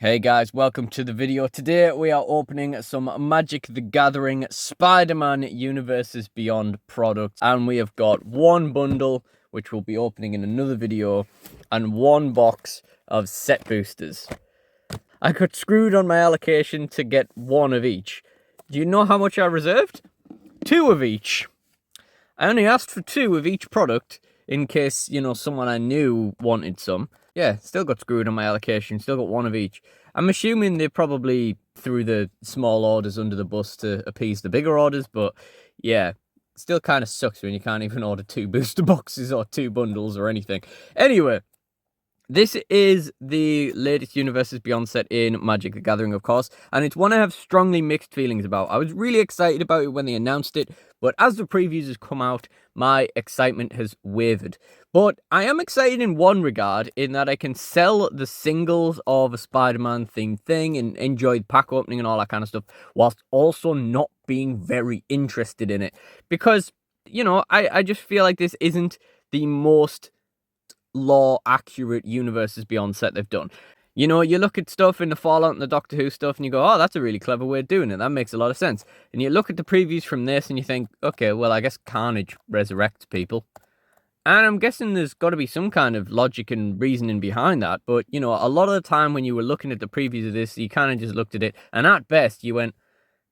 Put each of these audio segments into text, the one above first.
Hey guys, welcome to the video. Today we are opening some Magic the Gathering Spider-Man Universes Beyond products, and we have got one bundle which we'll be opening in another video and one box of set boosters. I got screwed on my allocation to get one of each. Do you know how much I reserved? Two of each. I only asked for two of each product in case, someone I knew wanted some. Yeah, still got screwed on my allocation, still got one of each. I'm assuming they probably threw the small orders under the bus to appease the bigger orders, but yeah, still kind of sucks when you can't even order two booster boxes or two bundles or anything. Anyway, this is the latest Universes Beyond set in Magic the Gathering, of course, and it's one I have strongly mixed feelings about. I was really excited about it when they announced it, but as the previews have come out, my excitement has wavered. But I am excited in one regard, in that I can sell the singles of a Spider-Man themed thing and enjoy the pack opening and all that kind of stuff, whilst also not being very interested in it. Because, I just feel like this isn't the most lore accurate Universes Beyond set they've done. You look at stuff in the Fallout and the Doctor Who stuff and you go, oh, that's a really clever way of doing it. That makes a lot of sense. And you look at the previews from this and you think, okay, well, I guess Carnage resurrects people. And I'm guessing there's got to be some kind of logic and reasoning behind that. But, a lot of the time when you were looking at the previews of this, you kind of just looked at it. And at best, you went,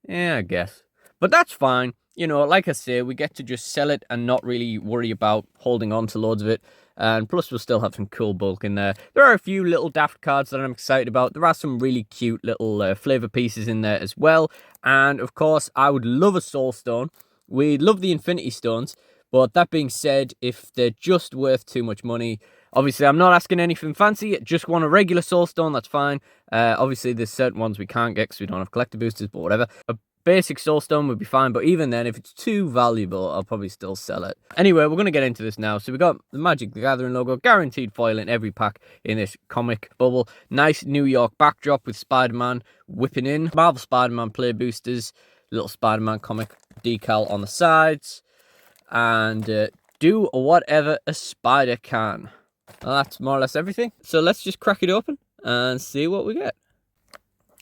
yeah, I guess. But that's fine. Like I say, we get to just sell it and not really worry about holding on to loads of it. And plus, we'll still have some cool bulk in there. There are a few little daft cards that I'm excited about. There are some really cute little flavor pieces in there as well. And, of course, I would love a Soul Stone. We love the Infinity Stones. But that being said, if they're just worth too much money, obviously I'm not asking anything fancy. Just want a regular Soul Stone, that's fine. Obviously, there's certain ones we can't get because we don't have collector boosters, but whatever. A basic Soul Stone would be fine, but even then, if it's too valuable, I'll probably still sell it. Anyway, we're going to get into this now. So we got the Magic the Gathering logo, guaranteed foil in every pack in this comic bubble. Nice New York backdrop with Spider-Man whipping in. Marvel Spider-Man play boosters, little Spider-Man comic decal on the sides. And do whatever a spider can. Well, that's more or less everything. So let's just crack it open and see what we get.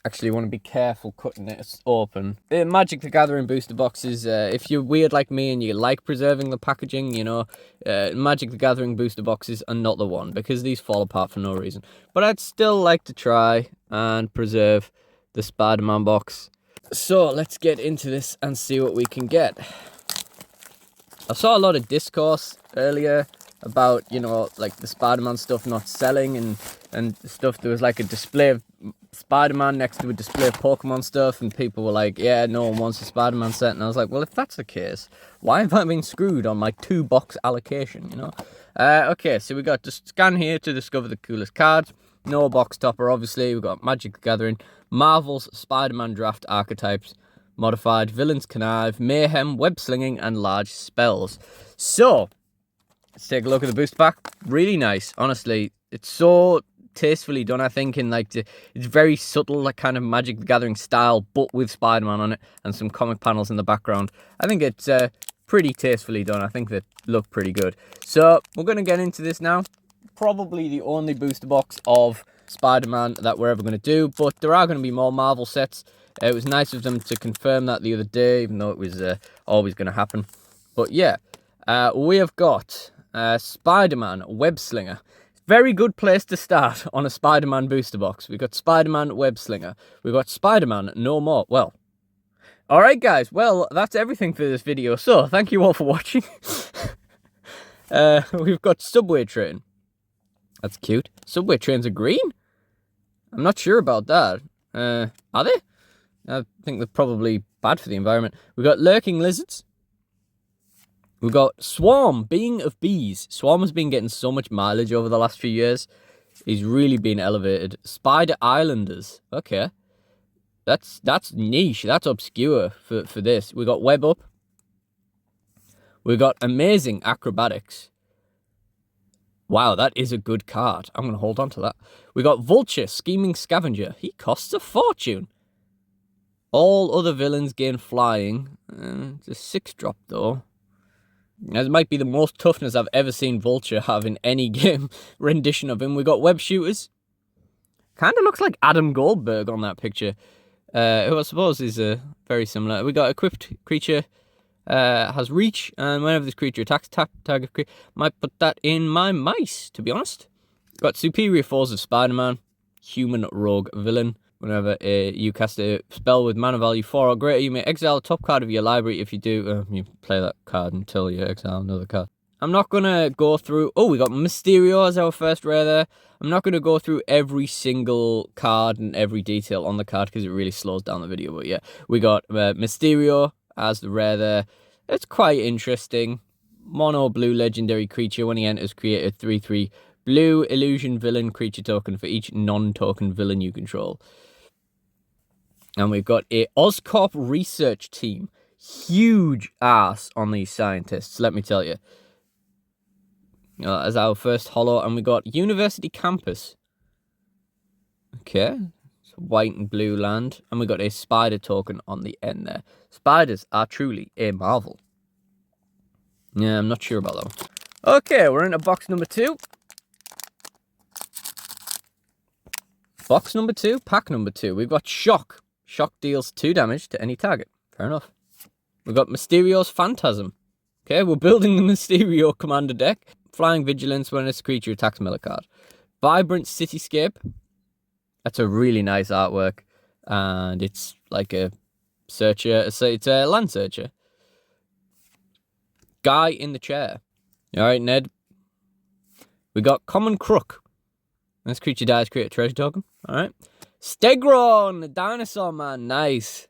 Actually, you want to be careful cutting it open. Magic the Gathering booster boxes, if you're weird like me and you like preserving the packaging, Magic the Gathering booster boxes are not the one, because these fall apart for no reason. But I'd still like to try and preserve the Spider-Man box. So let's get into this and see what we can get. I saw a lot of discourse earlier about, like the Spider-Man stuff not selling and stuff. There was like a display of Spider-Man next to a display of Pokemon stuff, and people were like, yeah, no one wants a Spider-Man set. And I was like, well, if that's the case, why have I been screwed on my 2-box allocation, Okay, so we got to scan here to discover the coolest cards. No box topper, obviously. We got Magic the Gathering, Marvel's Spider-Man draft archetypes, modified, Villains Connive, Mayhem, Web Slinging, and Large Spells. So, let's take a look at the booster pack. Really nice, honestly. It's so tastefully done, I think, in it's very subtle, like kind of Magic the Gathering style, but with Spider-Man on it, and some comic panels in the background. I think it's pretty tastefully done. I think they look pretty good. So, we're going to get into this now. Probably the only booster box of Spider-Man that we're ever going to do, but there are going to be more Marvel sets. It was nice of them to confirm that the other day, even though it was always going to happen. But yeah, we have got Spider-Man Web Slinger. Very good place to start on a Spider-Man booster box. We've got Spider-Man Web Slinger. We've got Spider-Man No More. Well, alright guys, well, that's everything for this video. So, thank you all for watching. We've got Subway Train. That's cute. Subway trains are green? I'm not sure about that. Are they? I think they're probably bad for the environment. We've got Lurking Lizards. We've got Swarm, Being of Bees. Swarm has been getting so much mileage over the last few years. He's really been elevated. Spider Islanders. Okay. That's niche. That's obscure for this. We've got Web Up. We've got Amazing Acrobatics. Wow, that is a good card. I'm going to hold on to that. We got Vulture, Scheming Scavenger. He costs a fortune. All other villains gain flying. It's a 6-drop, though. That might be the most toughness I've ever seen Vulture have in any game rendition of him. We got Web Shooters. Kind of looks like Adam Goldberg on that picture, who I suppose is very similar. We got equipped creature, has reach, and whenever this creature attacks, target creature. Might put that in my mice, to be honest. Got superior force of Spider-Man, human rogue villain. Whenever you cast a spell with mana value 4 or greater, you may exile the top card of your library. If you do, you play that card until you exile another card. I'm not going to go through... Oh, we got Mysterio as our first rare there. I'm not going to go through every single card and every detail on the card because it really slows down the video. But yeah, we got Mysterio as the rare there. It's quite interesting. Mono blue legendary creature. When he enters, create a 3/3 blue illusion villain creature token for each non-token villain you control. And we've got a Oscorp research team. Huge ass on these scientists, let me tell you. As our first holo, and we got University Campus. Okay, it's white and blue land, and we got a spider token on the end there. Spiders are truly a marvel. Yeah, I'm not sure about that one. Okay, we're into box number 2. Box number 2, pack number 2. We've got Shock. Shock deals 2 damage to any target. Fair enough. We've got Mysterio's Phantasm. Okay, we're building the Mysterio Commander deck. Flying Vigilance when this creature attacks middle card. Vibrant Cityscape. That's a really nice artwork. And it's like a searcher. It's a land searcher. Guy in the chair. Alright, Ned. We got Common Crook. When this creature dies, create a treasure token. Alright. Stegron, the dinosaur man. Nice.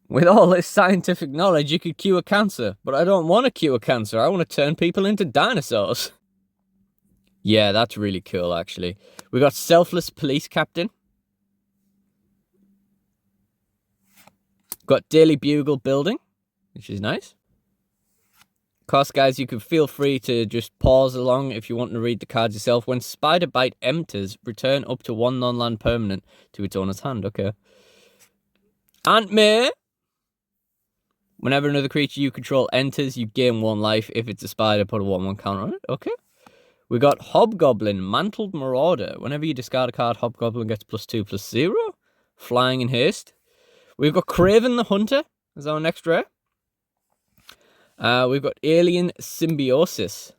With all this scientific knowledge, you could cure cancer. But I don't want to cure cancer. I want to turn people into dinosaurs. Yeah, that's really cool, actually. We got Selfless Police Captain. Got Daily Bugle Building, which is nice. Of course, guys, you can feel free to just pause along if you want to read the cards yourself. When Spider Bite enters, return up to 1 non-land permanent to its owner's hand. Okay. Antmere. Whenever another creature you control enters, you gain 1 life. If it's a spider, put a 1/1 counter on it. Okay. We got Hobgoblin, Mantled Marauder. Whenever you discard a card, Hobgoblin gets +2/+0. Flying in haste. We've got Craven the Hunter as our next rare. We've got Alien Symbiosis.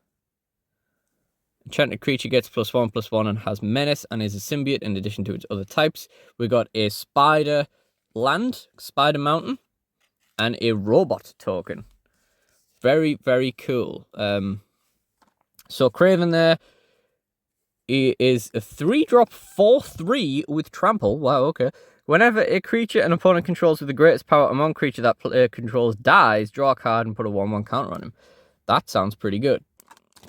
Enchanted creature gets +1/+1 and has menace and is a symbiote in addition to its other types. We've got a Spider Land, Spider Mountain, and a Robot token. Very, very cool. So Craven there, he is a 3-drop 4/3 with Trample. Wow, okay. Whenever a creature an opponent controls with the greatest power among creature that player controls dies, draw a card and put a 1/1 counter on him. That sounds pretty good.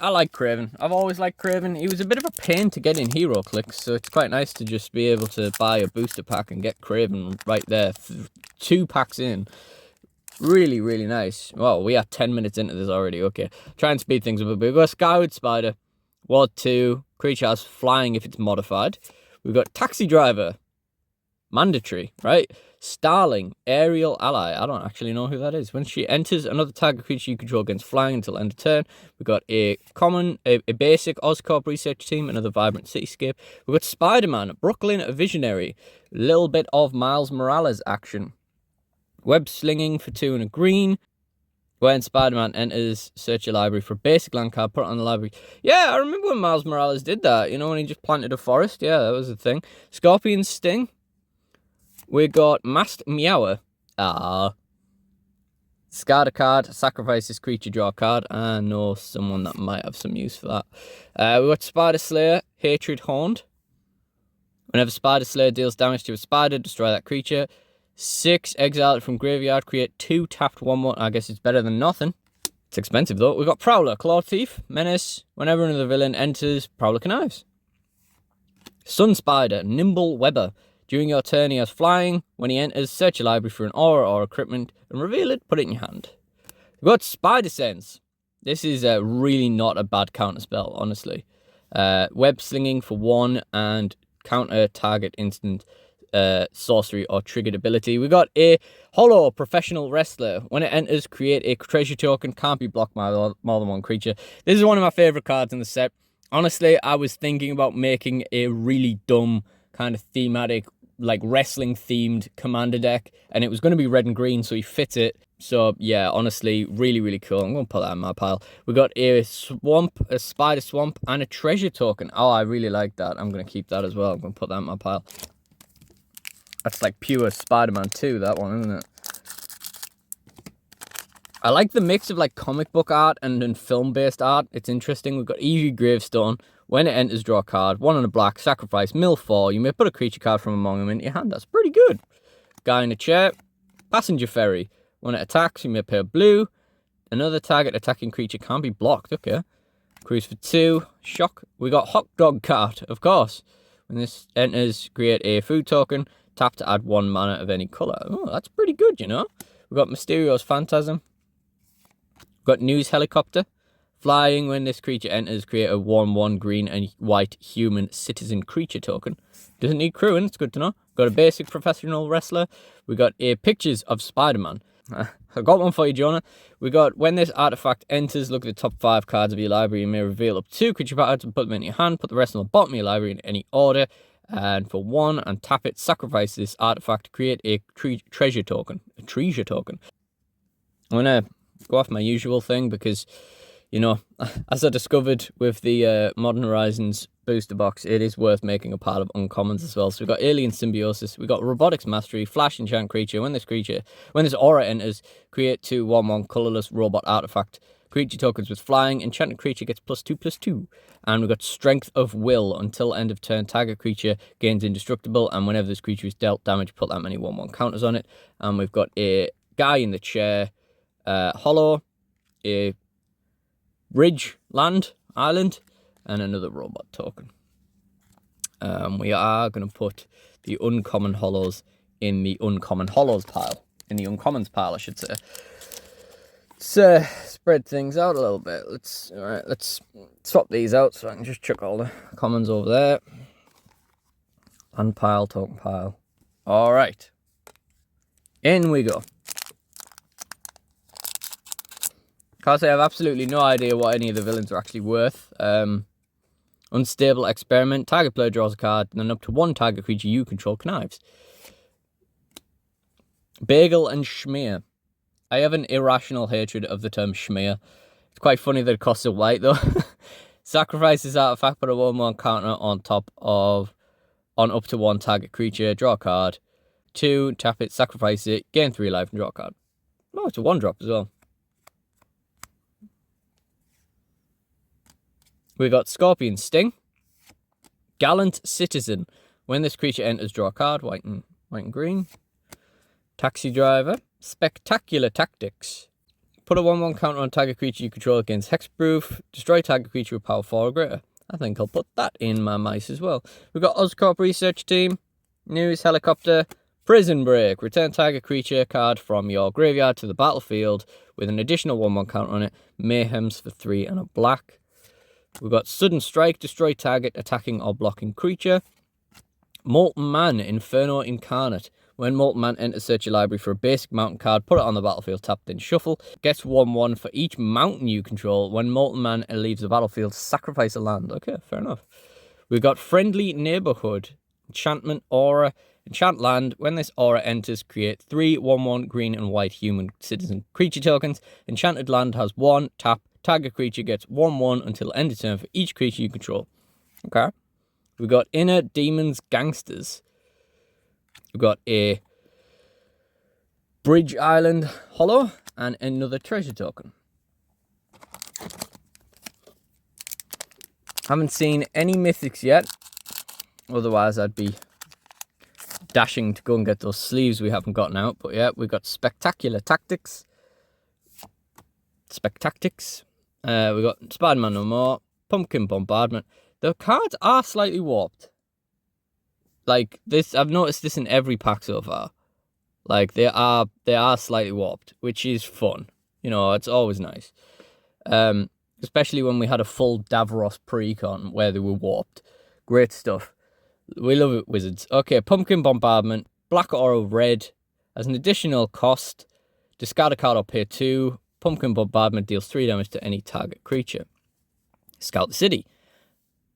I like Craven. I've always liked Craven. He was a bit of a pain to get in hero clicks, so it's quite nice to just be able to buy a booster pack and get Craven right there. 2 packs in. Really, really nice. Well, we are 10 minutes into this already. Okay. Try and speed things up a bit. We've got Skyward Spider. Ward 2. Creature has flying if it's modified. We've got Taxi Driver. Mandatory, right? Starling, aerial ally. I don't actually know who that is. When she enters, another target creature you control gains flying until end of turn. We've got a basic Oscorp research team, another vibrant cityscape. We've got Spider-Man, Brooklyn, a visionary. A little bit of Miles Morales action. Web slinging for 2 and a green. When Spider-Man enters, search your library for a basic land card, put it on the library. Yeah, I remember when Miles Morales did that. You know, when he just planted a forest. Yeah, that was the thing. Scorpion Sting. We got Masked Meower. Discard a card, sacrifice this creature, draw a card. I know someone that might have some use for that. We got Spider Slayer, Hatred Horned. Whenever Spider Slayer deals damage to a spider, destroy that creature. 6, exile it from graveyard, create 2 tapped 1/1. I guess it's better than nothing. It's expensive though. We got Prowler, Claw Thief, Menace. Whenever another villain enters, Prowler connives. Sun Spider, Nimble Webber. During your turn, he has flying. When he enters, search your library for an aura or equipment and reveal it, put it in your hand. We've got Spider Sense. This is really not a bad counter spell, honestly. Web slinging for 1 and counter target instant sorcery or triggered ability. We got a Holo Professional Wrestler. When it enters, create a treasure token. Can't be blocked by more than 1 creature. This is one of my favorite cards in the set. Honestly, I was thinking about making a really dumb kind of thematic, like wrestling themed commander deck, and it was going to be red and green, so he fit it. So yeah, honestly, really, really cool. I'm going to put that in my pile. We got a swamp, a spider swamp, and a treasure token. Oh, I really like that. I'm going to keep that as well. I'm going to put that in my pile. That's like pure Spider-Man 2, that one, isn't it? I like the mix of like comic book art and then film-based art. It's interesting. We've got Eevee Gravestone. When it enters, draw a card. 1 on a black, sacrifice, mill 4. You may put a creature card from among them into your hand. That's pretty good. Guy in a chair. Passenger ferry. When it attacks, you may pay a blue. Another target attacking creature can't be blocked. Okay. Cruise for 2. Shock. We got hot dog cart, of course. When this enters, create a food token. Tap to add 1 mana of any color. Oh, that's pretty good, you know. We've got Mysterio's Phantasm. We've got News Helicopter. Flying, when this creature enters, create a 1/1 green and white human citizen creature token. Doesn't need crewing, it's good to know. Got a basic professional wrestler. We got pictures of Spider-Man. I got one for you, Jonah. We got, when this artifact enters, look at the top 5 cards of your library. You may reveal up to 2 creature cards and put them in your hand. Put the rest on the bottom of your library in any order. And for 1, and tap it, sacrifice this artifact to create a treasure token. A treasure token. I'm going to go off my usual thing because, you know, as I discovered with the Modern Horizons booster box, it is worth making a pile of uncommons as well. So we've got Alien Symbiosis, we've got Robotics Mastery, Flash Enchant Creature. When this aura enters, create 2 1/1 colorless robot artifact. Creature tokens with flying. Enchanted creature gets +2/+2. And we've got Strength of Will. Until end of turn, target creature gains indestructible. And whenever this creature is dealt damage, put that many 1/1 counters on it. And we've got a guy in the chair, hollow, a Ridge Land Island, and another robot token. We are going to put the uncommon hollows in the uncommon hollows pile. In the uncommons pile, I should say. Let's spread things out a little bit. Let's swap these out so I can just chuck all the commons over there. Land pile, token pile. All right. In we go. Because I have absolutely no idea what any of the villains are actually worth. Unstable Experiment. Target player draws a card, and then up to 1 target creature you control connives. Bagel and Schmear. I have an irrational hatred of the term Schmear. It's quite funny that it costs a white, though. Sacrifice this artifact, put a 1/1 counter on up to 1 target creature, draw a card. 2, tap it, sacrifice it, gain 3 life, and draw a card. Oh, it's a 1-drop as well. We got Scorpion Sting. Gallant Citizen. When this creature enters, draw a card. White and green. Taxi Driver. Spectacular Tactics. Put a 1/1 counter on target creature you control against hexproof. Destroy target creature with power 4 or greater. I think I'll put that in my mice as well. We've got Oscorp Research Team. News Helicopter. Prison Break. Return target creature card from your graveyard to the battlefield with an additional 1/1 counter on it. Mayhems for 3 and a black. We've got Sudden Strike, destroy target attacking or blocking creature. Molten Man, Inferno Incarnate. When Molten Man enters, search your library for a basic mountain card, put it on the battlefield, tap, then shuffle. Gets 1/1 for each mountain you control. When Molten Man leaves the battlefield, sacrifice a land. Okay, fair enough. We've got Friendly Neighborhood, Enchantment Aura, Enchant Land. When this aura enters, create 3 1/1 green and white human citizen creature tokens. Enchanted Land has 1, tap. Target creature gets 1/1 until end of turn for each creature you control. Okay. We've got Inner Demons Gangsters. We've got a Bridge Island Hollow and another treasure token. Haven't seen any mythics yet. Otherwise, I'd be dashing to go and get those sleeves we haven't gotten out. But yeah, we've got Spectacular Tactics. We've got Spider-Man No More. Pumpkin Bombardment. The cards are slightly warped. Like this, I've noticed this in every pack so far. Like they are slightly warped, which is fun. You know, it's always nice. Especially when we had a full Davros pre-con where they were warped. Great stuff. We love it, Wizards. Okay, Pumpkin Bombardment. Black Aura Red. As an additional cost, discard a card or pay 2. Pumpkin Bombardment deals 3 damage to any target creature. Scout the City.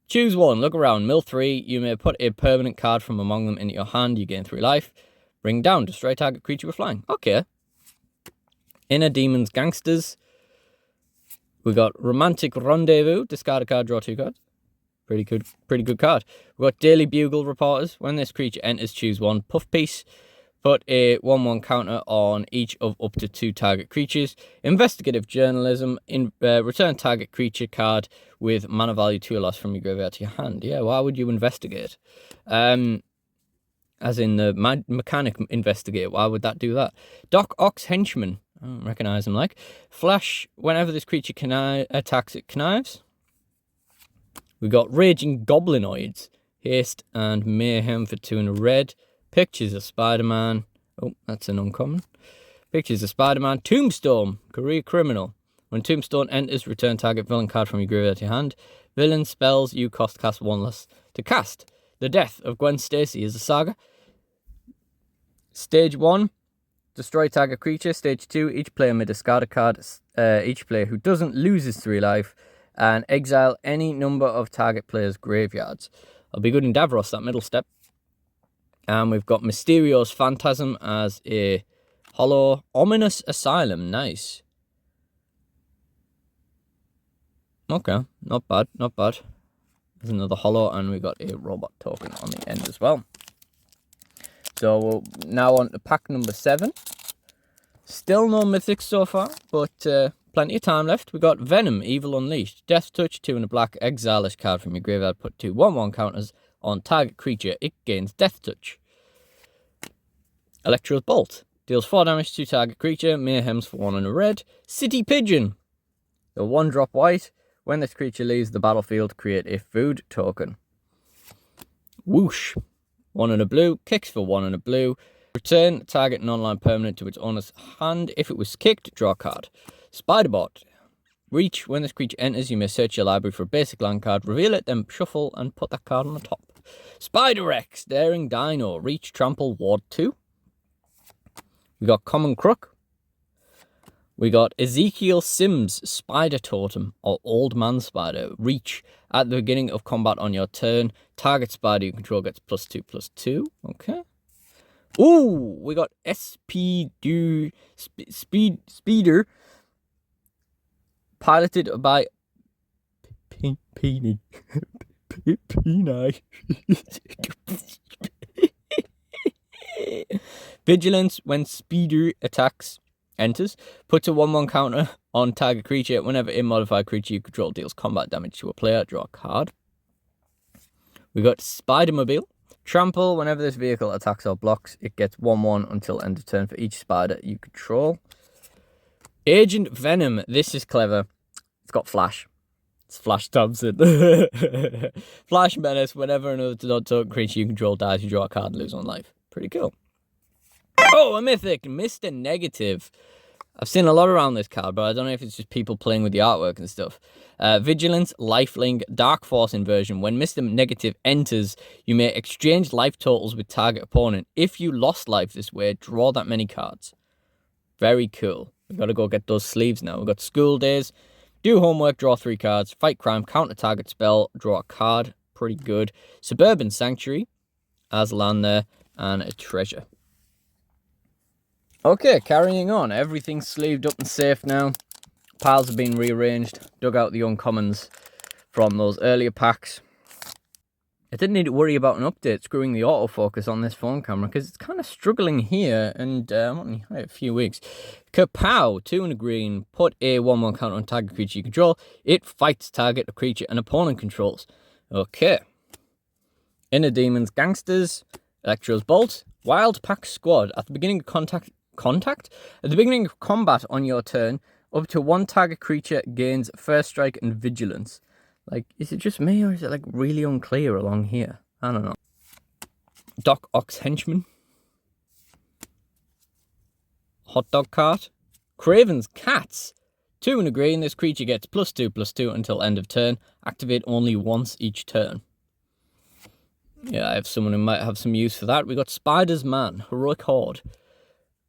Choose one. Look around. Mill 3. You may put a permanent card from among them into your hand. You gain 3 life. Bring down. Destroy target creature with flying. Okay. Inner Demons Gangsters. We got Romantic Rendezvous. Discard a card, draw 2 cards. Pretty good card. We've got Daily Bugle Reporters. When this creature enters, choose 1 puff piece. Put a 1/1 counter on each of up to 2 target creatures. Investigative Journalism. Return target creature card with mana value 2 or less from your graveyard to your hand. Yeah, why would you investigate? As in the mechanic investigate. Why would that do that? Doc Ox Henchman. I don't recognise him like. Flash. Whenever this creature attacks, it connives. We got Raging Goblinoids. Haste and Mayhem for 2 and a red. Pictures of Spider-Man. Oh, that's an uncommon. Pictures of Spider-Man. Tombstone. Career Criminal. When Tombstone enters, return target villain card from your graveyard to your hand. Villain spells you cast 1 less to cast. The Death of Gwen Stacy is a saga. Stage 1. Destroy target creature. Stage 2. Each player may discard a card. Each player who doesn't loses 3 life. And exile any number of target players' graveyards. I'll be good in Davros, that middle step. And we've got Mysterio's Phantasm as a hollow. Ominous Asylum. Nice. Okay. Not bad. Not bad. There's another hollow. And we got a robot token on the end as well. So we're now on to pack number 7. Still no mythics so far. But plenty of time left. We got Venom. Evil Unleashed. Death Touch. 2 and a black. Exile this card from your graveyard. Put 2 1/1 counters on target creature. It gains Death Touch. Electro's Bolt. Deals 4 damage to target creature. Mayhems for 1 and a red. City Pigeon. The 1-drop white. When this creature leaves the battlefield, create a food token. Whoosh. 1 and a blue. Kicks for 1 and a blue. Return target non-land permanent to its owner's hand. If it was kicked, draw a card. Spiderbot. Reach. When this creature enters, you may search your library for a basic land card. Reveal it, then shuffle and put that card on the top. Spider-Rex. Daring Dino. Reach, Trample, Ward 2. We got Common Crook. We got Ezekiel Sims, Spider Totem, or Old Man Spider. Reach. At the beginning of combat on your turn, target spider you control gets +2/+2. Okay. Ooh, we got Speeder. Piloted by Peony. Vigilance. When Speeder attacks, enters, puts a 1/1 counter on target creature. Whenever a modified creature you control deals combat damage to a player, draw a card. We got Spidermobile. Trample. Whenever this vehicle attacks or blocks, it gets 1/1 until end of turn for each spider you control. Agent Venom. This is clever. It's got Flash. It's Flash Thompson. Flash Menace. Whenever another non-token creature you control dies, you draw a card and lose 1 life. Pretty cool. Oh, a mythic. Mr. Negative. I've seen a lot around this card, but I don't know if it's just people playing with the artwork and stuff. Vigilance, Lifelink, Dark Force Inversion. When Mr. Negative enters, you may exchange life totals with target opponent. If you lost life this way, draw that many cards. Very cool. We've got to go get those sleeves now. We've got School Days. Do homework, draw 3 cards. Fight crime, counter target spell, draw a card. Pretty good. Suburban Sanctuary. As land there. And a treasure. Okay, carrying on. Everything's sleeved up and safe now. Piles have been rearranged. Dug out the uncommons from those earlier packs. I didn't need to worry about an update screwing the autofocus on this phone camera because it's kind of struggling here, and I'm only a few weeks. Kapow! 2 and a green. Put a 1/1 counter on target creature you control. It fights target a creature an opponent controls. Okay. Inner Demons Gangsters. Electro's Bolt. Wild Pack Squad. At the beginning of contact? At the beginning of combat on your turn, up to 1 target creature gains First Strike and Vigilance. Like, is it just me, or is it, like, really unclear along here? I don't know. Doc Ox Henchman. Hot Dog Cart. Craven's Cats. 2 and a green. This creature gets +2/+2 until end of turn. Activate only once each turn. Yeah, I have someone who might have some use for that. We got Spider's Man. Heroic Horde.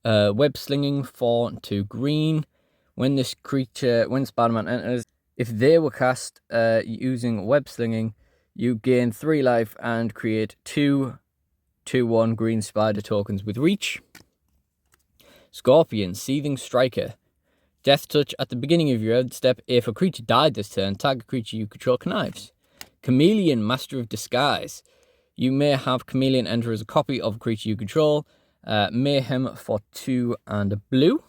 Web Slinging for 2 green. When Spider-Man enters, if they were cast using Web Slinging, You gain 3 life and create 2/1 green spider tokens with reach. Scorpion, Seething Striker. Death Touch. At the beginning of your end step, if a creature died this turn, target creature you control connives. Chameleon, Master of Disguise. You may have Chameleon enter as a copy of a creature you control. Mayhem for 2 and a blue.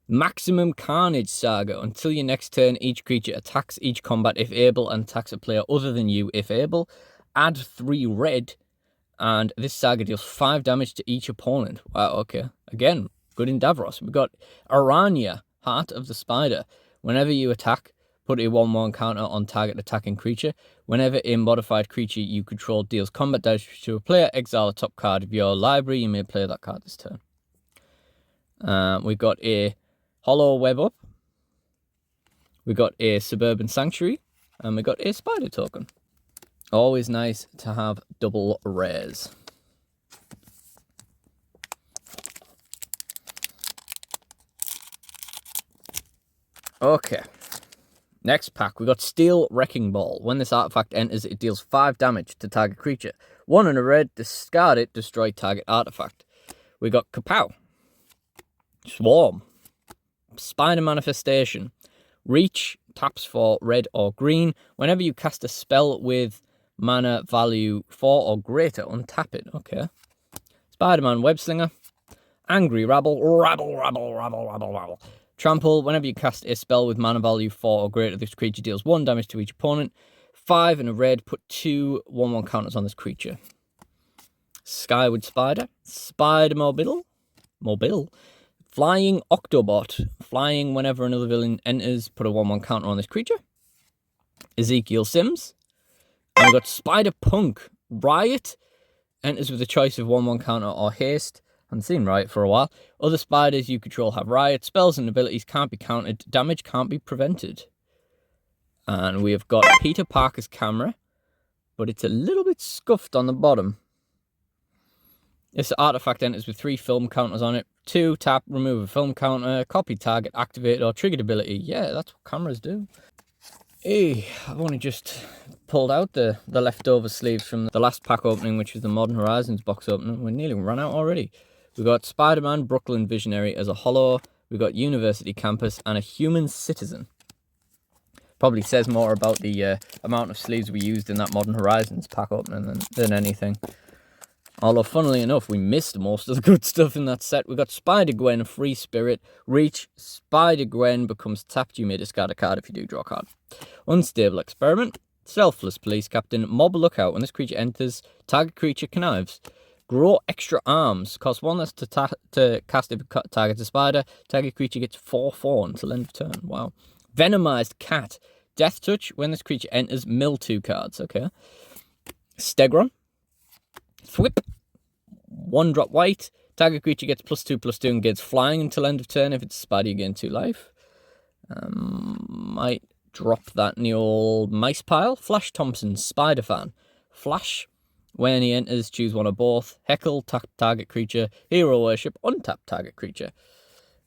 Maximum Carnage Saga. Until your next turn, each creature attacks each combat if able and attacks a player other than you if able. Add 3 red, and this saga deals 5 damage to each opponent. Wow, okay. Again, good in Davros. We've got Aranya, Heart of the Spider. Whenever you attack, put a 1/1 counter on target attacking creature. Whenever a modified creature you control deals combat damage to a player, exile a top card of your library. You may play that card this turn. We've got a Hollow Web Up. We got a Suburban Sanctuary. And we got a Spider Token. Always nice to have double rares. Okay. Next pack, we got Steel Wrecking Ball. When this artifact enters, it deals 5 damage to target creature. 1 and a red, discard it, destroy target artifact. We got Kapow. Swarm. Spider Manifestation. Reach, taps for red or green. Whenever you cast a spell with mana value 4 or greater, untap it. Okay. Spider-Man Webslinger. Angry Rabble. Rabble. Trample. Whenever you cast a spell with mana value 4 or greater, this creature deals 1 damage to each opponent. 5 and a red, put 2 1/1 counters on this creature. Skyward Spider. Spider Mobile. Flying Octobot. Flying whenever another villain enters, put a 1/1 counter on this creature. Ezekiel Sims. And we've got Spider Punk. Riot. Enters with a choice of 1/1 counter or haste. Haven't seen Riot for a while. Other spiders you control have Riot. Spells and abilities can't be countered. Damage can't be prevented. And we have got Peter Parker's camera, but it's a little bit scuffed on the bottom. This artifact enters with 3 film counters on it. 2, tap, remove a film counter, copy target, activate, or triggered ability. Yeah, that's what cameras do. Hey, I've only just pulled out the leftover sleeves from the last pack opening, which was the Modern Horizons box opening. We're nearly run out already. We've got Spider-Man, Brooklyn Visionary as a holo. We've got University Campus and a Human Citizen. Probably says more about the amount of sleeves we used in that Modern Horizons pack opening than anything. Although, funnily enough, we missed most of the good stuff in that set. We've got Spider-Gwen, Free Spirit. Reach, Spider-Gwen becomes tapped. You may discard a card if you do draw a card. Unstable Experiment. Selfless Police Captain. Mob Lookout. When this creature enters, target creature connives. Grow Extra Arms. Cost 1 less to cast if it targets a spider. Target creature gets 4/4 until end of turn. Wow. Venomized Cat. Death Touch. When this creature enters, mill 2 cards. Okay. Stegron. Thwip. 1-drop white. Target creature gets +2/+2 and gets flying until end of turn. If it's a spider, you gain 2 life. Might drop that in the old mice pile. Flash Thompson, Spider Fan. Flash. When he enters, choose one or both. Heckle, target creature. Hero Worship, untap target creature.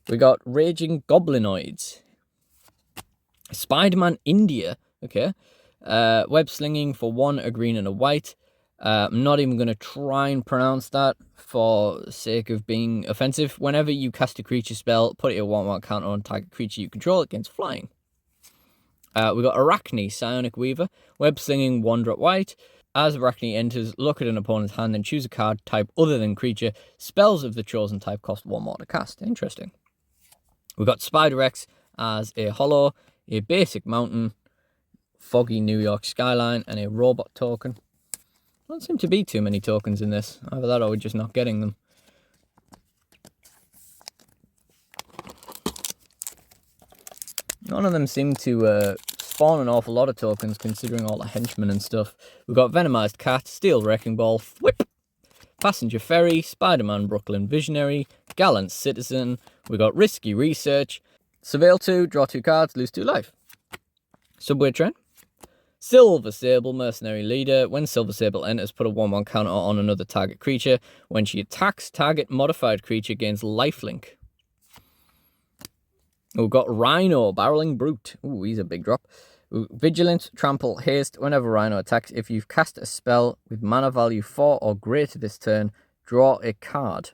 We got Raging Goblinoids. Spider-Man India. Okay. Web Slinging for 1, a green and a white. I'm not even going to try and pronounce that for the sake of being offensive. Whenever you cast a creature spell, put it a 1/1 counter on target creature you control against flying. We got Arachne, Psionic Weaver. Web Slinging, 1-drop white. As Arachne enters, look at an opponent's hand and choose a card type other than creature. Spells of the chosen type cost 1 more to cast. Interesting. We got Spider X as a holo, a basic mountain, foggy New York skyline, and a robot token. Don't seem to be too many tokens in this. Either that or we're just not getting them. None of them seem to spawn an awful lot of tokens considering all the henchmen and stuff. We've got Venomized Cat, Steel Wrecking Ball, Whip, Passenger Ferry, Spider-Man Brooklyn Visionary, Gallant Citizen. We've got Risky Research, Surveil 2, draw 2 cards, lose 2 life. Subway Train. Silver Sable, Mercenary Leader. When Silver Sable enters, put a 1/1 counter on another target creature. When she attacks, target modified creature gains lifelink. We've got Rhino, Barreling Brute. Ooh, he's a big drop. Vigilance, Trample, Haste. Whenever Rhino attacks, if you've cast a spell with mana value 4 or greater this turn, draw a card.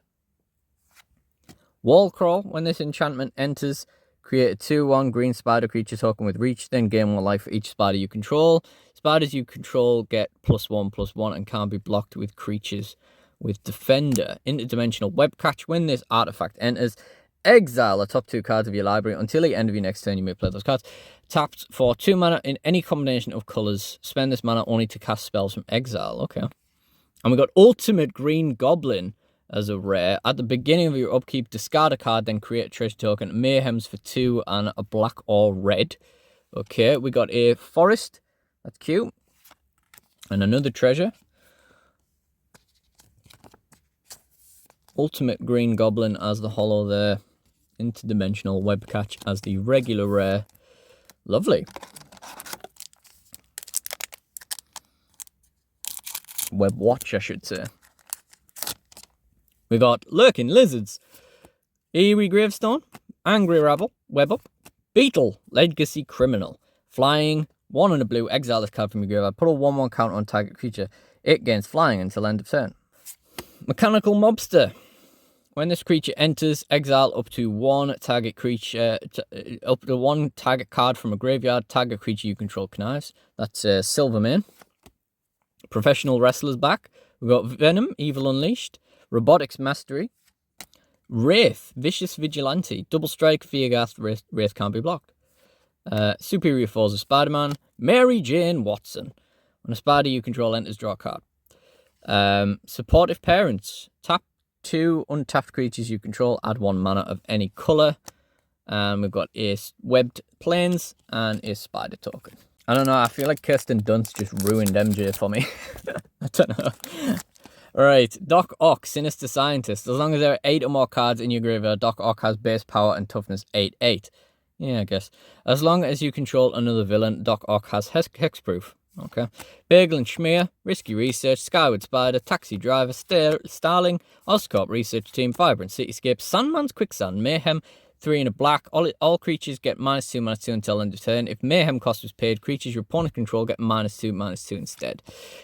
Wall Crawl. When this enchantment enters, create a 2/1 green spider creature token with reach, then gain 1 life for each spider you control. Spiders you control get +1/+1 and can't be blocked with creatures with Defender. Interdimensional Web Catch. When this artifact enters, exile the top 2 cards of your library. Until the end of your next turn, you may play those cards. Tapped for 2 mana in any combination of colours. Spend this mana only to cast spells from exile. Okay. And we got Ultimate Green Goblin as a rare. At the beginning of your upkeep, discard a card, then create a treasure token. Mayhems for 2 and a black or red. Okay, we got a forest. That's cute. And another treasure. Ultimate Green Goblin as the holo there. Interdimensional Web Catch as the regular rare. Lovely. Web Watch, I should say. We got Lurking Lizards, Eerie Gravestone, Angry Rabble, Web Up, Beetle, Legacy Criminal, Flying, 1 and a blue, exile this card from your graveyard, put a 1/1 counter on target creature. It gains flying until end of turn. Mechanical Mobster. When this creature enters, exile up to 1 target creature, up to 1 target card from a graveyard. Target creature you control connives. That's Silvermane. Professional Wrestler's back. We've got Venom, Evil Unleashed, Robotics Mastery, Wraith, Vicious Vigilante, Double Strike, Feargath, Wraith can't be blocked. Superior Force of Spider-Man, Mary Jane Watson. When a spider you control enters, draw a card. Supportive Parents, tap 2 untapped creatures you control, add 1 mana of any colour. And we've got a Webbed Plains and a Spider token. I don't know, I feel like Kirsten Dunst just ruined MJ for me. I don't know. Alright, Doc Ock, Sinister Scientist. As long as there are 8 or more cards in your graveyard, Doc Ock has base power and toughness 8/8. Yeah, I guess. As long as you control another villain, Doc Ock has hexproof. Okay. Bagel and Schmear, Risky Research, Skyward Spider, Taxi Driver, Starling, Oscorp Research Team, Vibrant Cityscape, Sandman's Quicksand, Mayhem, 3 and a black. All creatures get -2/-2 until end of turn. If Mayhem cost was paid, creatures your opponent control get -2/-2 instead.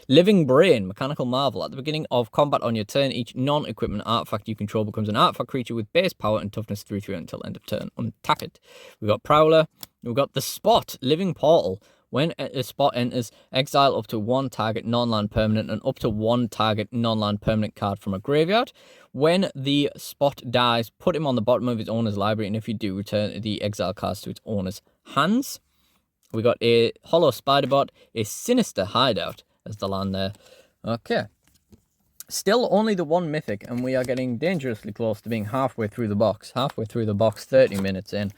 Living Brain, Mechanical Marvel. At the beginning of combat on your turn, each non-equipment artifact you control becomes an artifact creature with base power and toughness 3/3 until end of turn. Untap it. We've got Prowler. We've got The Spot, Living Portal. When a spot enters, exile up to 1 target non-land permanent and up to 1 target non-land permanent card from a graveyard. When the spot dies, put him on the bottom of his owner's library, and if you do, return the exile cards to its owner's hands. We got a Hollow Spiderbot, a Sinister Hideout as the land there. Okay. Still only the 1 mythic, and we are getting dangerously close to being halfway through the box. 30 minutes in.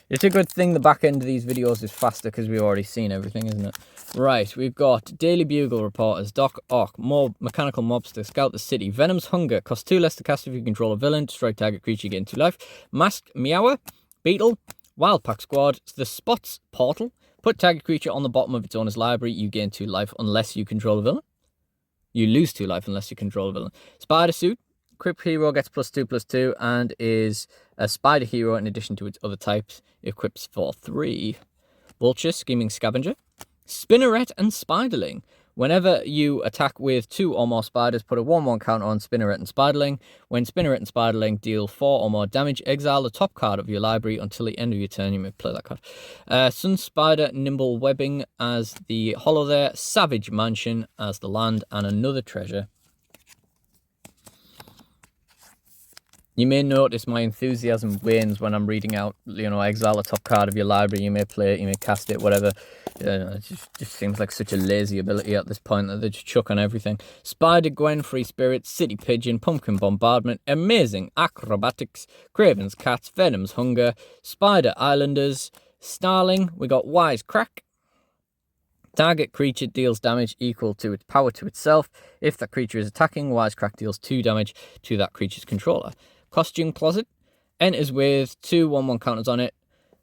It's a good thing the back end of these videos is faster because we've already seen everything, isn't it? Right, we've got Daily Bugle Reporters, Doc Ock, Mechanical Mobster, Scout the City, Venom's Hunger, cost 2 less to cast if you control a villain, destroy target creature, gain 2 life, Mask Meower, Beetle, Wildpack Squad, The Spots Portal, put target creature on the bottom of its owner's library, you gain 2 life unless you control a villain. You lose 2 life unless you control a villain. Spider Suit, Crypt Hero gets +2/+2 and is a Spider Hero in addition to its other types. Equips for 3. Vulture, Scheming Scavenger, Spinneret and Spiderling. Whenever you attack with 2 or more spiders, put a 1/1 counter on Spinneret and Spiderling. When Spinneret and Spiderling deal 4 or more damage, exile the top card of your library until the end of your turn. You may play that card. Sun Spider, Nimble Webbing as the holo there. Savage Mansion as the land and another treasure. You may notice my enthusiasm wanes when I'm reading out, exile a top card of your library. You may play it, you may cast it, whatever. It just seems like such a lazy ability at this point that they just chuck on everything. Spider Gwen, Free Spirit, City Pigeon, Pumpkin Bombardment, Amazing Acrobatics, Craven's Cats, Venom's Hunger, Spider Islanders, Starling. We got Wise Crack. Target creature deals damage equal to its power to itself. If that creature is attacking, Wisecrack deals 2 damage to that creature's controller. Costume Closet enters with 2 1/1 counters on it.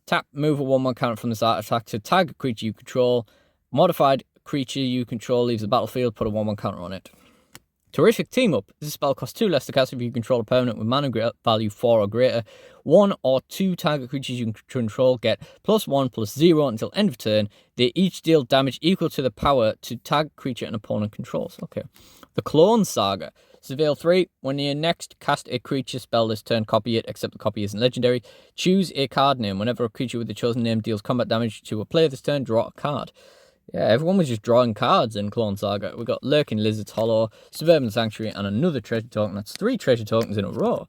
Tap, move a 1/1 counter from this artifact to target creature you control. Modified creature you control leaves the battlefield, put a 1/1 counter on it. Terrific Team Up. This spell costs 2 less to cast if you control a permanent with mana value 4 or greater. 1 or 2 target creatures you control get +1/+0 until end of turn. They each deal damage equal to the power to target creature an opponent controls. Okay. The Clone Saga. Surveil 3. When you next cast a creature spell this turn, copy it, except the copy isn't legendary. Choose a card name. Whenever a creature with the chosen name deals combat damage to a player this turn, draw a card. Yeah, everyone was just drawing cards in Clone Saga. We got Lurking Lizards Hollow, Suburban Sanctuary, and another treasure token. That's 3 treasure tokens in a row.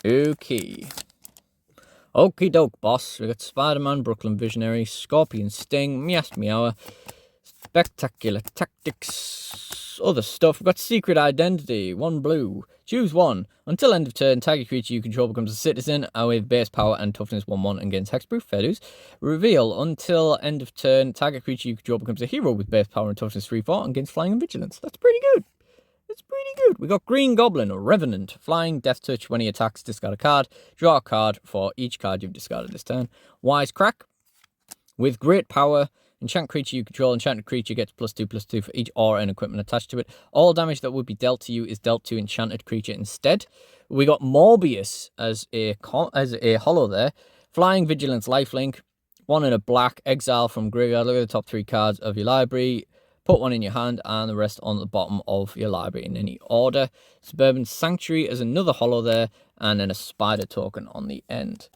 Okay. Okie doke, boss. We got Spider-Man, Brooklyn Visionary, Scorpion Sting, Meowst Meower, Spectacular Tactics, other stuff. We've got Secret Identity, 1 blue. Choose 1. Until end of turn, target creature you control becomes a citizen with base power and toughness 1/1 against hexproof. Fair dues. Reveal. Until end of turn, target creature you control becomes a hero with base power and toughness 3/4 against flying and vigilance. That's pretty good. That's pretty good. We got Green Goblin, Revenant, flying, death touch. When he attacks, discard a card. Draw a card for each card you've discarded this turn. Wise Crack. With great power, enchant creature you control. Enchanted creature gets +2/+2 for each aura and equipment attached to it. All damage that would be dealt to you is dealt to enchanted creature instead. We got Morbius as a hollow there. Flying, vigilance, lifelink. 1 in a black. Exile from graveyard. Look at the top 3 cards of your library. Put 1 in your hand and the rest on the bottom of your library in any order. Suburban Sanctuary as another hollow there. And then a spider token on the end.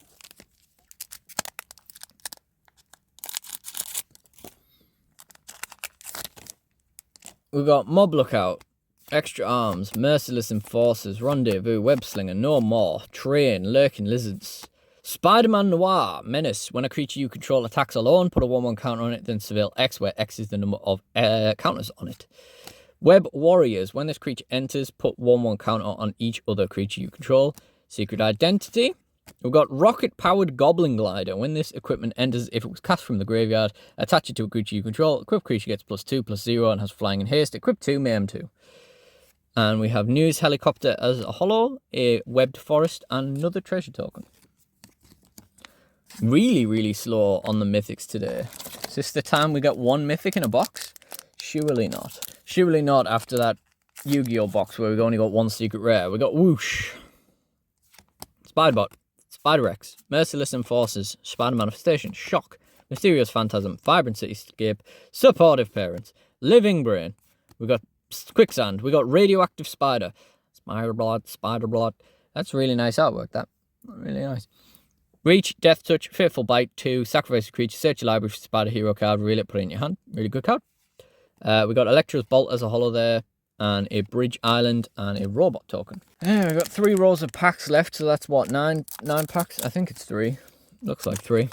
We've got Mob Lookout, Extra Arms, Merciless Enforcers, Rendezvous, Webslinger, No More, Train, Lurking Lizards, Spider-Man Noir, Menace. When a creature you control attacks alone, put a 1/1 counter on it, then surveil X, where X is the number of counters on it. Web Warriors. When this creature enters, put 1/1 counter on each other creature you control. Secret Identity. We've got Rocket-Powered Goblin Glider. When this equipment enters, if it was cast from the graveyard, attach it to a creature you control. Equipped creature gets +2/+0 and has flying and haste. Equip 2, Mayhem 2. And we have News Helicopter as a hollow, a Webbed Forest, and another treasure token. Really, really slow on the mythics today. Is this the time we got 1 mythic in a box? Surely not. Surely not after that Yu-Gi-Oh box where we've only got 1 secret rare. We got Whoosh, Spiderbot, Spider-X, Merciless Enforcers, Spider Manifestation, Shock, Mysterious Phantasm, Vibrant Cityscape, Supportive Parents, Living Brain. We got Quicksand. We got Radioactive Spider, Spider Blood. That's really nice artwork. That really nice. Reach, Death Touch, Fearful Bite, 2, sacrifice a creature, search your library for Spider Hero card, reel it, put it in your hand. Really good card. We got Electro's Bolt as a hollow there, and a Bridge Island, and a Robot token. Yeah, we've got 3 rows of packs left, so that's what, 9 packs? I think it's 3. Looks like 3.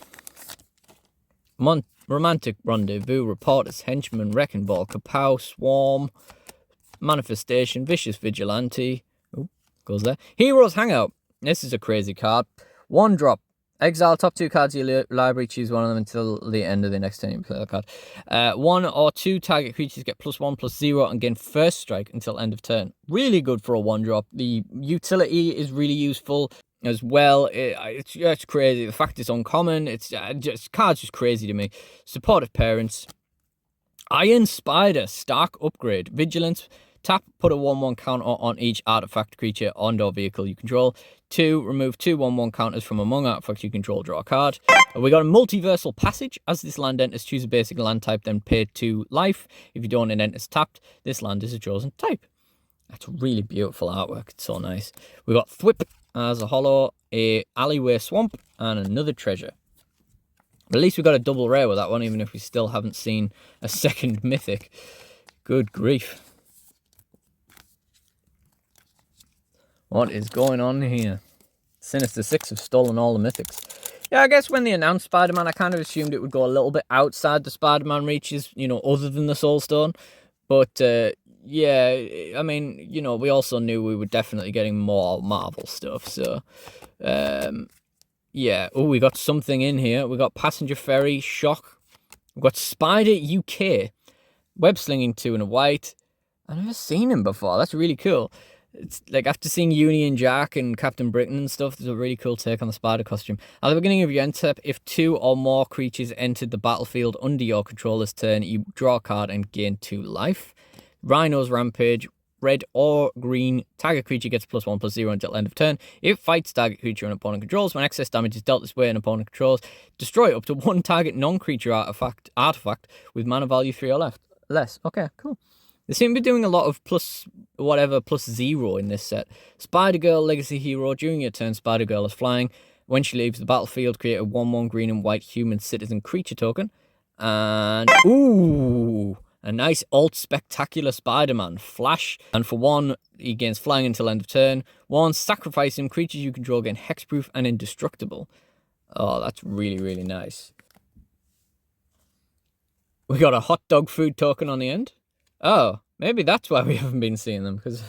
Romantic Rendezvous, Reporters, Henchman, Wrecking Ball, Kapow, Swarm, Manifestation, Vicious Vigilante. Ooh, goes there. Heroes Hangout. This is a crazy card. 1 drop. Exile top 2 cards of your library. Choose 1 of them until the end of the next turn you play that card. 1 or 2 target creatures get +1/+0 and gain first strike until end of turn. Really good for a 1 drop. The utility is really useful as well. It's crazy. The fact it's uncommon. It's card's just crazy to me. Supportive Parents. Iron Spider. Stark Upgrade. Vigilance. Tap, put a 1/1 counter on each artifact, creature, and/or vehicle you control. 2, remove 2 1/1 counters from among artifacts you control, draw a card. We got a Multiversal Passage. As this land enters, choose a basic land type, then pay 2 life. If you don't and it enters tapped, this land is a chosen type. That's really beautiful artwork. It's so nice. We got Thwip as a hollow, a Alleyway Swamp, and another treasure. But at least we got a double rare with that one, even if we still haven't seen a second mythic. Good grief. What is going on here? Sinister Six have stolen all the mythics. Yeah, I guess when they announced Spider-Man, I kind of assumed it would go a little bit outside the Spider-Man reaches, other than the Soul Stone. But, yeah, I mean, we also knew we were definitely getting more Marvel stuff. So, yeah. Oh, we got something in here. We got Passenger Ferry, Shock. We've got Spider UK. Web Slinging 2 in a white. I've never seen him before. That's really cool. It's like after seeing Union Jack and Captain Britain and stuff, there's a really cool take on the spider costume. At the beginning of your end step, if 2 or more creatures entered the battlefield under your control this turn, you draw a card and gain 2 life. Rhino's Rampage. Red or green, target creature gets +1/+0 until end of turn. If fights target creature an opponent controls, when excess damage is dealt this way an opponent controls, destroy up to one target non-creature artifact with mana value 3 or less. Okay, cool. They seem to be doing a lot of +0 in this set. Spider Girl, Legacy Hero. During your turn, Spider Girl is flying. When she leaves the battlefield, create a 1/1 green and white human citizen creature token. And, ooh, a nice alt spectacular Spider-Man. Flash. And for 1, he gains flying until end of turn. 1, sacrifice him. Creatures you control gain hexproof and indestructible. Oh, that's really, really nice. We got a hot dog food token on the end. Oh, maybe that's why we haven't been seeing them, because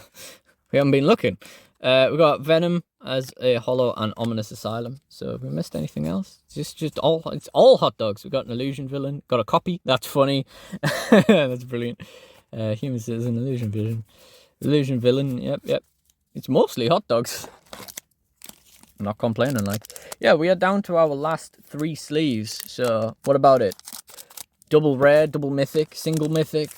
we haven't been looking. We got Venom as a holo and Ominous Asylum. So have we missed anything else? It's all hot dogs. We got an illusion villain. Got a copy. That's funny. That's brilliant. Human citizen, illusion villain. Yep. It's mostly hot dogs. I'm not complaining. Yeah, we are down to our last 3 sleeves. So what about it? Double rare, double mythic, single mythic.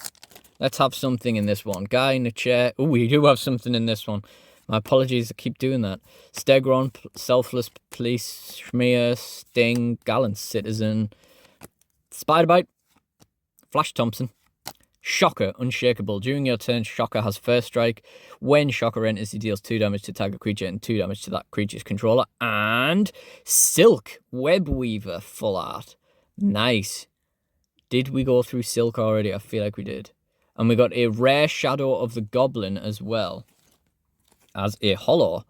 Let's have something in this one. Guy in a chair. Oh, we do have something in this one. My apologies, I keep doing that. Stegron, Selfless Police, Schmear, Sting, Gallant Citizen, Spiderbite, Flash Thompson, Shocker, Unshakable. During your turn, Shocker has first strike. When Shocker enters, he deals 2 damage to target creature and 2 damage to that creature's controller. And Silk, Webweaver, full art. Nice. Did we go through Silk already? I feel like we did. And we got a rare Shadow of the Goblin as well. As a holo.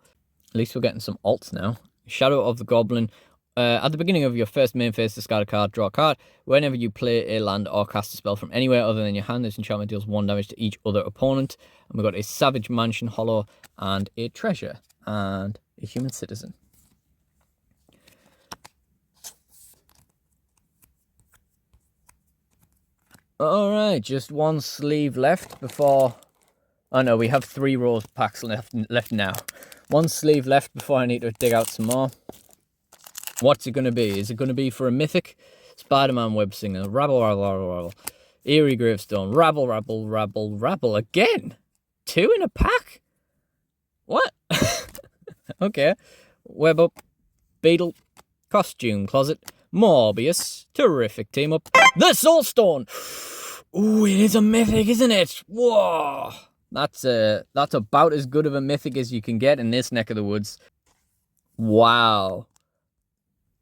At least we're getting some alts now. Shadow of the Goblin. At the beginning of your first main phase, discard a card, draw a card. Whenever you play a land or cast a spell from anywhere other than your hand, this enchantment deals 1 damage to each other opponent. And we've got a Savage Mansion holo and a Treasure and a Human Citizen. Alright, just 1 sleeve left before... Oh no, we have 3 rows packs left now. 1 sleeve left before I need to dig out some more. What's it going to be? Is it going to be for a mythic? Spider-Man Web Singer. Rabble, rabble, rabble, rabble. Eerie Gravestone. Rabble, rabble, rabble, rabble. Again? 2 in a pack? What? Okay. Web Up. Beetle. Costume Closet. Morbius. Terrific team up. The Soulstone! Ooh, it is a mythic, isn't it? Whoa! That's about as good of a mythic as you can get in this neck of the woods. Wow.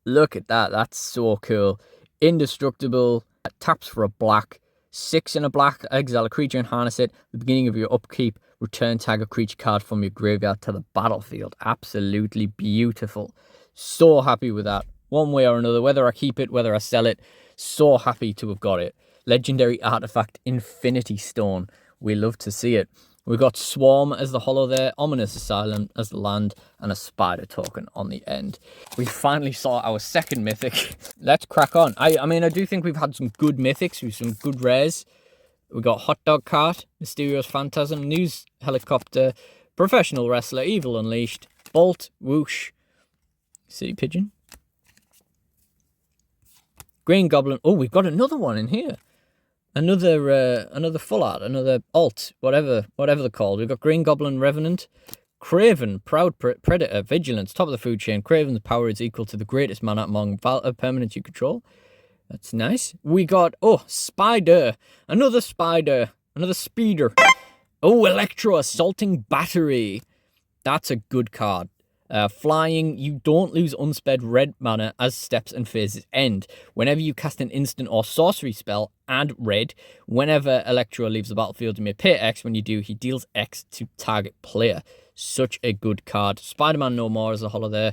Look at that. That's so cool. Indestructible. Taps for a black. 6 in a black. Exile a creature and harness it. At the beginning of your upkeep, return target creature card from your graveyard to the battlefield. Absolutely beautiful. So happy with that. One way or another, whether I keep it, whether I sell it. So happy to have got it. Legendary artifact Infinity Stone. We love to see it. We've got Swarm as the holo there, Ominous Asylum as the land, and a Spider token on the end. We finally saw our second mythic. Let's crack on. I mean, I do think we've had some good mythics with some good rares. We got Hot Dog Cart, Mysterious Phantasm, News Helicopter, Professional Wrestler, Evil Unleashed, Bolt, Whoosh, City Pigeon, Green Goblin. Oh, we've got another one in here. Another full art, another alt, whatever they're called. We've got Green Goblin Revenant, Craven, Proud Predator, Vigilance, top of the food chain. Craven's power is equal to the greatest mana among permanents you control. That's nice. We got, Spider, another Spider, another Speeder. Oh, Electro Assaulting Battery. That's a good card. Flying, you don't lose unsped red mana as steps and phases end. Whenever you cast an instant or sorcery spell, add red. Whenever Electro leaves the battlefield, you may pay X. When you do, he deals X to target player. Such a good card. Spider-Man No More is a holo there.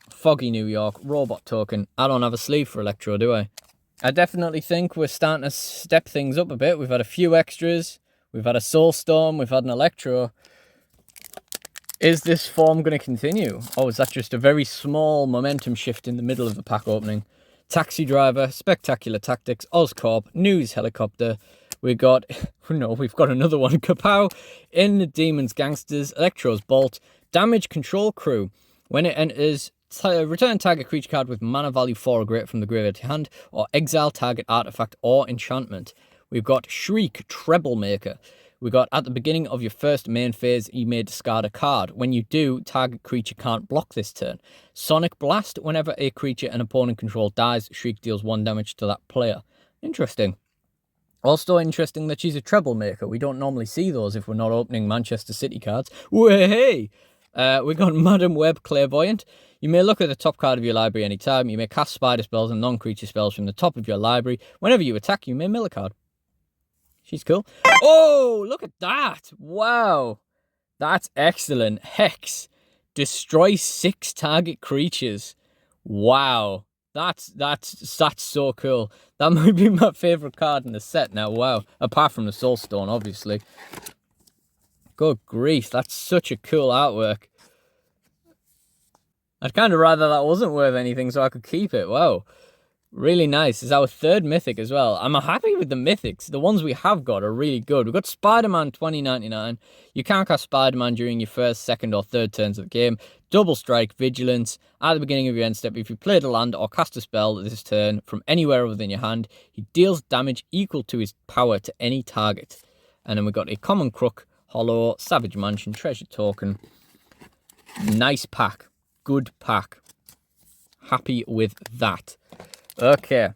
Foggy New York, Robot Token. I don't have a sleeve for Electro, do I? I definitely think we're starting to step things up a bit. We've had a few extras. We've had a Soulstorm. We've had an Electro. Is this form going to continue? Or is that just a very small momentum shift in the middle of the pack opening? Taxi Driver, Spectacular Tactics, Oscorp, News Helicopter. We've got another one. Kapow, In the Demons Gangsters, Electro's Bolt, Damage Control Crew. When it enters, return target creature card with mana value 4 or greater from the graveyard to hand, or exile target artifact or enchantment. We've got Shriek, Troublemaker. We got at the beginning of your first main phase, you may discard a card. When you do, target creature can't block this turn. Sonic Blast, whenever a creature an opponent control dies, Shriek deals 1 damage to that player. Interesting. Also interesting that she's a troublemaker. We don't normally see those if we're not opening Manchester City cards. Way! We got Madam Web, Clairvoyant. You may look at the top card of your library anytime. You may cast spider spells and non-creature spells from the top of your library. Whenever you attack, you may mill a card. She's cool. Oh, look at that. Wow. That's excellent. Hex. Destroy 6 target creatures. Wow. That's so cool. That might be my favorite card in the set now. Wow. Apart from the Soul Stone, obviously. Good grief. That's such a cool artwork. I'd kind of rather that wasn't worth anything so I could keep it. Wow. Really nice. It's our 3rd mythic as well. I'm happy with the mythics. The ones we have got are really good. We've got Spider-Man 2099. You can't cast Spider-Man during your 1st, 2nd, or 3rd turns of the game. Double Strike, Vigilance. At the beginning of your end step, if you played a land or cast a spell this turn from anywhere within your hand, he deals damage equal to his power to any target. And then we've got a Common Crook, Hollow, Savage Mansion, Treasure Token. Nice pack. Good pack. Happy with that. Okay.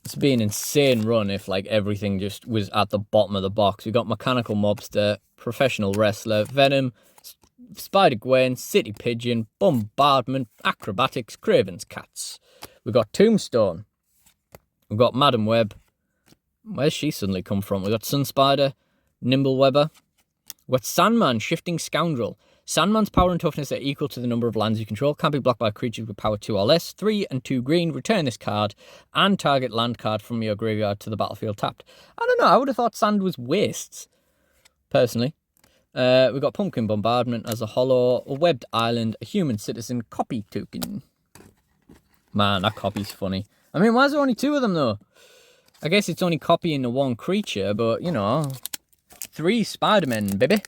It's been an insane run if like everything just was at the bottom of the box. We got Mechanical Mobster, Professional Wrestler, Venom, Spider-Gwen, City Pigeon, Bombardment, Acrobatics, Craven's Cats. We got Tombstone. We've got Madam Web. Where's she suddenly come from? We got Sun Spider, Nimble Webber. We've got Sandman, Shifting Scoundrel. Sandman's power and toughness are equal to the number of lands you control. Can't be blocked by creatures with power 2 or less. 3 and 2 green. Return this card and target land card from your graveyard to the battlefield tapped. I don't know. I would have thought sand was wastes, personally. We've got Pumpkin Bombardment as a hollow, a Webbed Island, a Human Citizen, Copy Token. Man, that copy's funny. I mean, why is there only 2 of them, though? I guess it's only copying the 1 creature, but, you know, 3 Spider-Men, baby.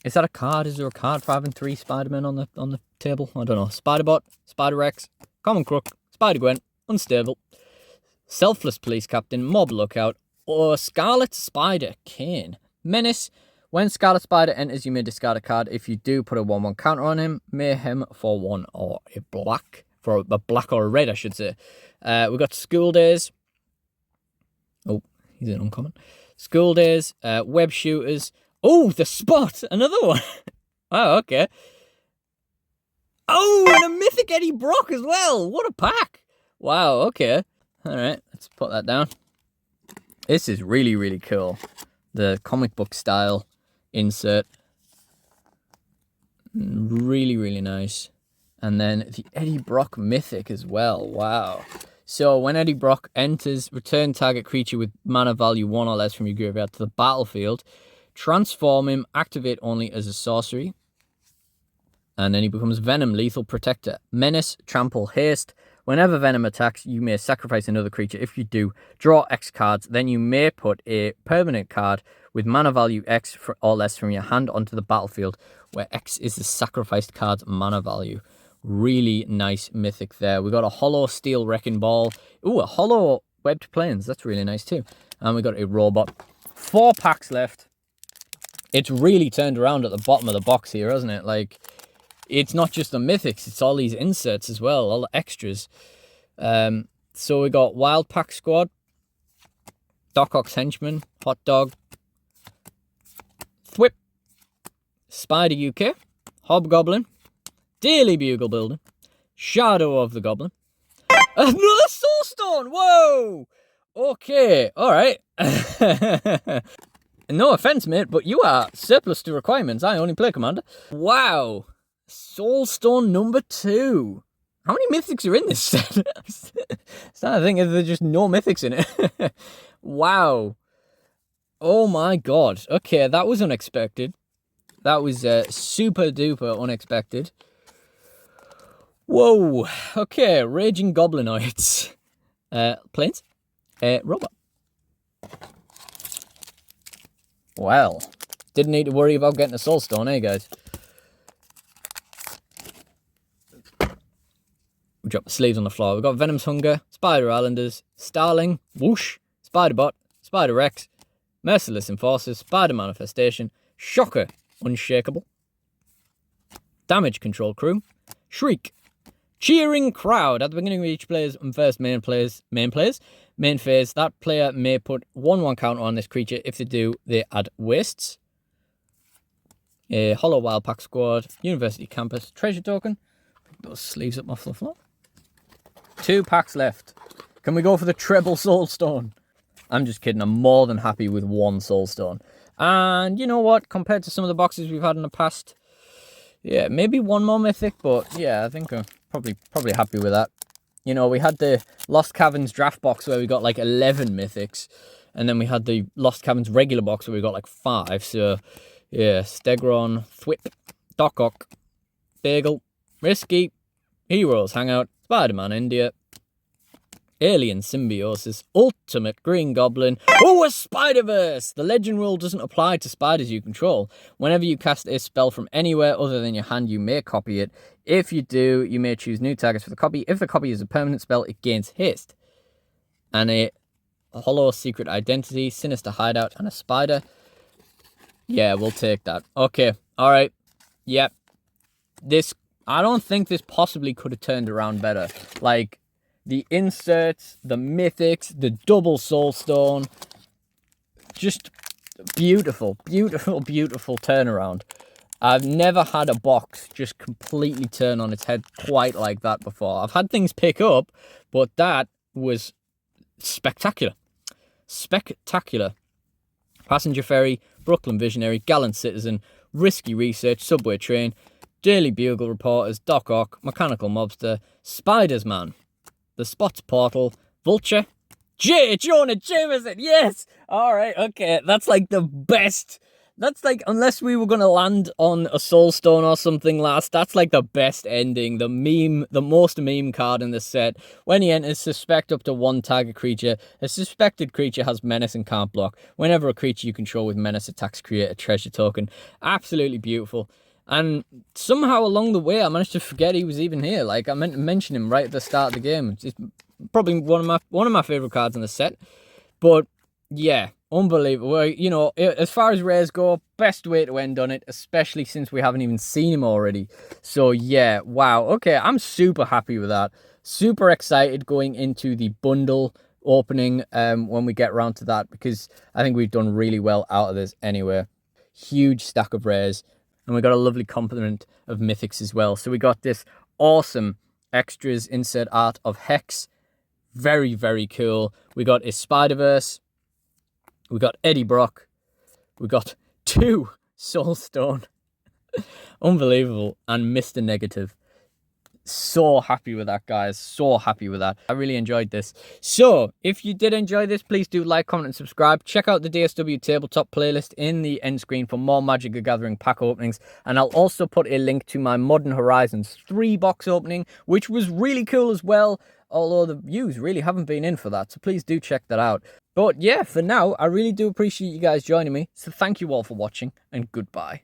Is that a card? Is there a card for having 3 Spider-Men on the table? I don't know. Spider-Bot, Spider-Rex, Common Crook, Spider-Gwen, Unstable, Selfless Police Captain, Mob Lookout, or Scarlet Spider, Kane. Menace. When Scarlet Spider enters, you may discard a card. If you do, put a 1/1 counter on him. Mayhem for 1 or a black. For a black or a red, I should say. We've got School Days. Oh, he's an uncommon. School Days, Web Shooters. Oh, the Spot! Another one! Oh, okay. Oh, and a Mythic Eddie Brock as well! What a pack! Wow, okay. Alright, let's put that down. This is really, really cool. The comic book style insert. Really, really nice. And then the Eddie Brock Mythic as well. Wow. So when Eddie Brock enters, return target creature with mana value 1 or less from your graveyard to the battlefield. Transform him, activate only as a sorcery. And then he becomes Venom, Lethal Protector. Menace, Trample, Haste. Whenever Venom attacks, you may sacrifice another creature. If you do, draw X cards. Then you may put a permanent card with mana value X or less from your hand onto the battlefield, where X is the sacrificed card's mana value. Really nice mythic there. We got a Hollow Steel Wrecking Ball. Ooh, a Hollow Webbed Plains. That's really nice too. And we got a Robot. 4 packs left. It's really turned around at the bottom of the box here, hasn't it? Like, it's not just the mythics, it's all these inserts as well, all the extras. So we got Wild Pack Squad, Doc Ock's Henchman, Hot Dog, Thwip, Spider UK, Hobgoblin, Daily Bugle Builder, Shadow of the Goblin, another Soulstone! Whoa! Okay, alright. No offense, mate, but you are surplus to requirements. I only play Commander. Wow. Soulstone number 2. How many mythics are in this set? I'm starting to think if there's just no mythics in it. Wow. Oh my god. Okay, that was unexpected. That was super duper unexpected. Whoa. Okay, Raging Goblinoids. Plains. Robot. Well, didn't need to worry about getting a Soulstone, eh, guys? We drop the sleeves on the floor. We've got Venom's Hunger, Spider Islanders, Starling, Whoosh, Spiderbot, Spider Rex, Merciless Enforcers, Spider Manifestation, Shocker, Unshakable, Damage Control Crew, Shriek, Cheering Crowd. At the beginning of each player's first main phase, that player may put 1/1 counter on this creature. If they do, they add wastes. A Hollow Wild Pack Squad, University Campus, Treasure Token. Those sleeves up off the floor. 2 packs left. Can we go for the treble Soulstone? I'm just kidding. I'm more than happy with 1 Soulstone. And you know what? Compared to some of the boxes we've had in the past, yeah, maybe 1 more Mythic, but yeah, I think I'm probably happy with that. You know, we had the Lost Caverns draft box where we got like 11 Mythics, and then we had the Lost Caverns regular box where we got like 5. So yeah, Stegron, Thwip, Doc Ock, Bagel, Risky, Heroes Hangout, Spider-Man India, Alien Symbiosis, Ultimate Green Goblin. Oh, a Spider-Verse! The legend rule doesn't apply to spiders you control. Whenever you cast a spell from anywhere other than your hand, you may copy it. If you do, you may choose new targets for the copy. If the copy is a permanent spell, it gains haste. And a Hollow Secret Identity, Sinister Hideout, and a Spider. Yeah, we'll take that. Okay, alright. Yep. I don't think this possibly could have turned around better. Like, the inserts, the mythics, the double soulstone. Just beautiful, beautiful, beautiful turnaround. I've never had a box just completely turn on its head quite like that before. I've had things pick up, but that was spectacular. Spectacular. Passenger Ferry, Brooklyn Visionary, Gallant Citizen, Risky Research, Subway Train, Daily Bugle Reporters, Doc Ock, Mechanical Mobster, Spidersman, The Spots Portal, Vulture, Jonah Jameson, yes! Alright, okay, that's like the best. That's like, unless we were going to land on a Soulstone or something last, that's like the best ending, the most meme card in the set. When he enters, suspect up to 1 target creature. A suspected creature has menace and can't block. Whenever a creature you control with menace attacks, create a treasure token. Absolutely beautiful. And somehow along the way, I managed to forget he was even here. Like, I meant to mention him right at the start of the game. It's probably one of my favorite cards in the set. But yeah, unbelievable. You know, as far as rares go, best way to end on it, especially since we haven't even seen him already. So yeah, wow. Okay, I'm super happy with that. Super excited going into the bundle opening when we get around to that, because I think we've done really well out of this anyway. Huge stack of rares. And we got a lovely complement of mythics as well. So we got this awesome extras insert art of Hex. Very, very cool. We got a Spider-Verse. We got Eddie Brock. We got 2 Soulstone. Unbelievable. And Mr. Negative. So happy with that, guys. So happy with that. I really enjoyed this. So, if you did enjoy this, please do like, comment, and subscribe. Check out the DSW tabletop playlist in the end screen for more Magic the Gathering pack openings. And I'll also put a link to my Modern Horizons 3 box opening, which was really cool as well. Although the views really haven't been in for that. So please do check that out. But yeah, for now, I really do appreciate you guys joining me. So thank you all for watching, and goodbye.